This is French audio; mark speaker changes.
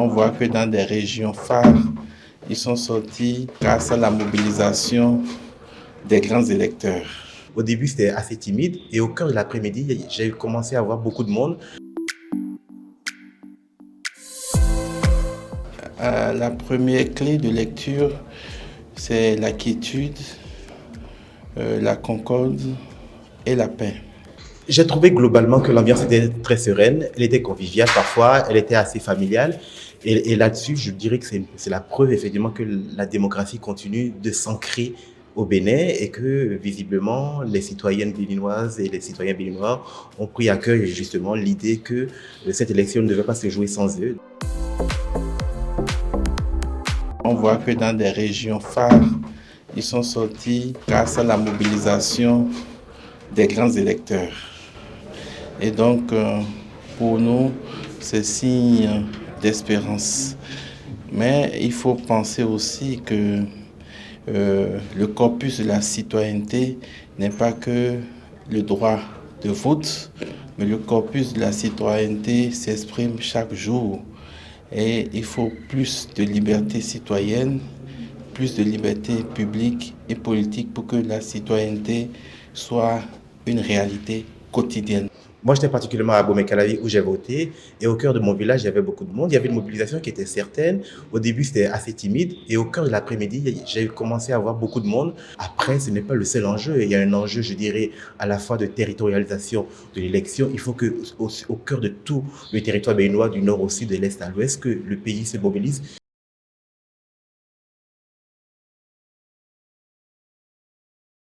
Speaker 1: On voit que dans des régions phares, ils sont sortis grâce à la mobilisation des grands électeurs.
Speaker 2: Au début, c'était assez timide et au cœur de l'après-midi, j'ai commencé à voir beaucoup de monde.
Speaker 1: La première clé de lecture, c'est la quiétude, la concorde et la paix.
Speaker 2: J'ai trouvé globalement que l'ambiance était très sereine, elle était conviviale parfois, elle était assez familiale. Et là-dessus, je dirais que c'est la preuve effectivement que la démocratie continue de s'ancrer au Bénin et que visiblement les citoyennes béninoises et les citoyens béninois ont pris à cœur justement l'idée que cette élection ne devait pas se jouer sans eux.
Speaker 1: On voit que dans des régions phares, ils sont sortis grâce à la mobilisation des grands électeurs. Et donc, pour nous, c'est signe d'espérance. Mais il faut penser aussi que le corpus de la citoyenneté n'est pas que le droit de vote, mais le corpus de la citoyenneté s'exprime chaque jour. Et il faut plus de liberté citoyenne, plus de liberté publique et politique pour que la citoyenneté soit une réalité quotidienne.
Speaker 2: Moi, j'étais particulièrement à Bomé-Calavi où j'ai voté. Et au cœur de mon village, il y avait beaucoup de monde. Il y avait une mobilisation qui était certaine. Au début, c'était assez timide. Et au cœur de l'après-midi, j'ai commencé à voir beaucoup de monde. Après, ce n'est pas le seul enjeu. Il y a un enjeu, je dirais, à la fois de territorialisation de l'élection. Il faut que, au cœur de tout le territoire béninois, du nord au sud, de l'est à l'ouest, que le pays se mobilise